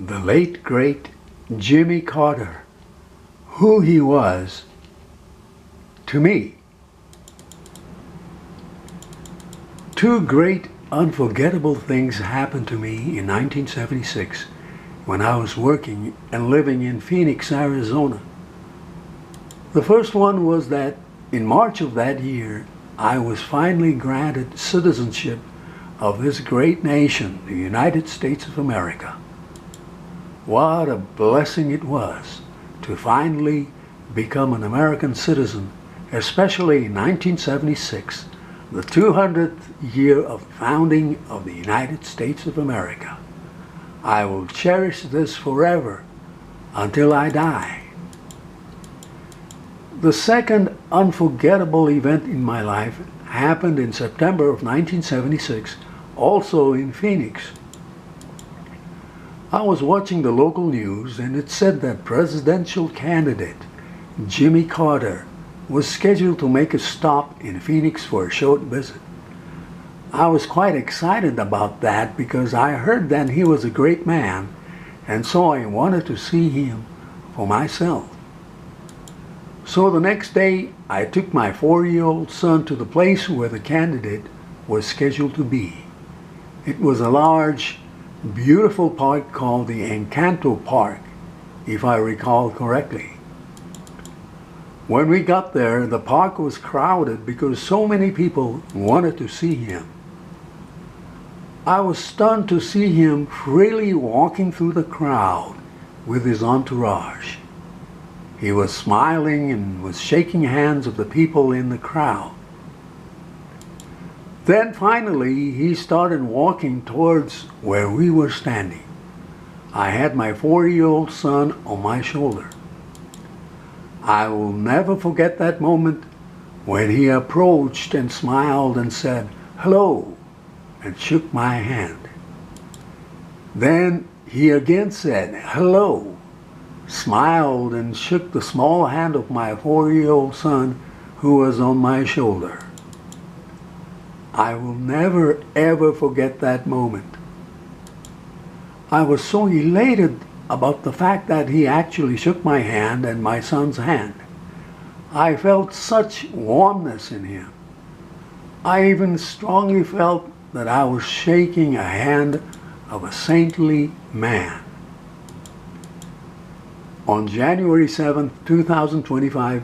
the late great Jimmy Carter, who he was to me. Two great unforgettable things happened to me in 1976 when I was working and living in Phoenix, Arizona. The first one was that in March of that year, I was finally granted citizenship of this great nation, the United States of America. What a blessing it was to finally become an American citizen, especially in 1976, the 200th year of founding of the United States of America. I will cherish this forever until I die. The second unforgettable event in my life happened in September of 1976, also in Phoenix. I was watching the local news and it said that presidential candidate Jimmy Carter was scheduled to make a stop in Phoenix for a short visit. I was quite excited about that because I heard that he was a great man, and so I wanted to see him for myself. So the next day, I took my 4-year-old son to the place where the candidate was scheduled to be. It was a large, beautiful park called the Encanto Park, if I recall correctly. When we got there, the park was crowded because so many people wanted to see him. I was stunned to see him freely walking through the crowd with his entourage. He was smiling and was shaking hands with the people in the crowd. Then finally, he started walking towards where we were standing. I had my 4-year-old son on my shoulder. I will never forget that moment when he approached and smiled and said, "Hello," and shook my hand. Then he again said, "Hello," smiled and shook the small hand of my 4-year-old son who was on my shoulder. I will never ever forget that moment. I was so elated about the fact that he actually shook my hand and my son's hand. I felt such warmness in him. I even strongly felt that I was shaking a hand of a saintly man. On January 7, 2025,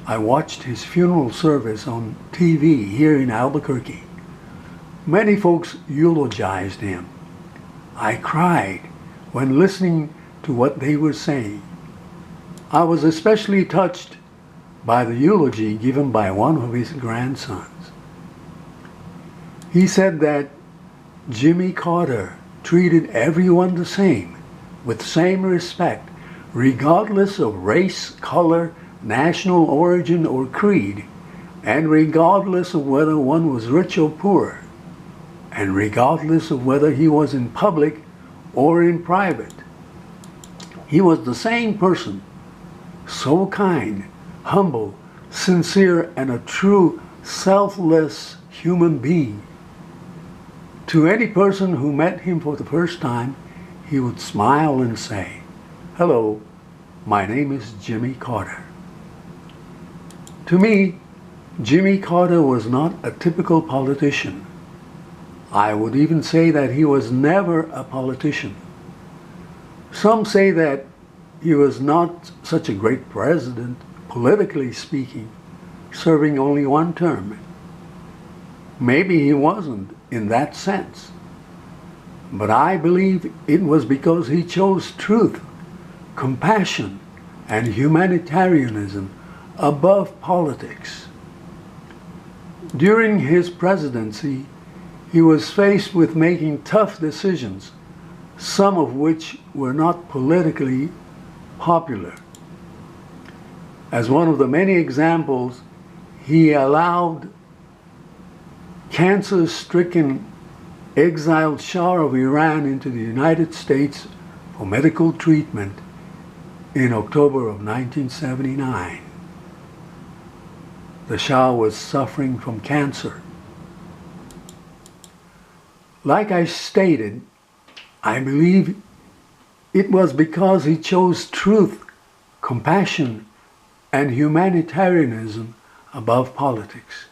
I watched his funeral service on TV here in Albuquerque. Many folks eulogized him. I cried when listening to what they were saying. I was especially touched by the eulogy given by one of his grandsons. He said that Jimmy Carter treated everyone the same, with same respect, regardless of race, color, national origin, or creed, and regardless of whether one was rich or poor, and regardless of whether he was in public or in private. He was the same person, so kind, humble, sincere, and a true selfless human being. To any person who met him for the first time, he would smile and say, "Hello, my name is Jimmy Carter." To me, Jimmy Carter was not a typical politician. I would even say that he was never a politician. Some say that he was not such a great president, politically speaking, serving only one term. Maybe he wasn't in that sense. But I believe it was because he chose truth, compassion, and humanitarianism above politics. During his presidency, he was faced with making tough decisions, some of which were not politically popular. As one of the many examples, he allowed cancer-stricken exiled Shah of Iran into the United States for medical treatment in October of 1979. The Shah was suffering from cancer. Like I stated, I believe It was because he chose truth, compassion, and humanitarianism above politics.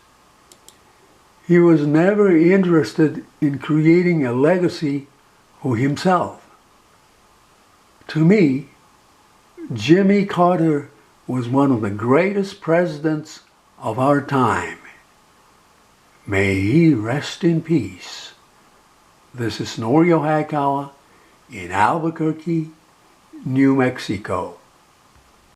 He was never interested in creating a legacy for himself. To me, Jimmy Carter was one of the greatest presidents of our time. May he rest in peace. This is Norio Hayakawa in Albuquerque, New Mexico.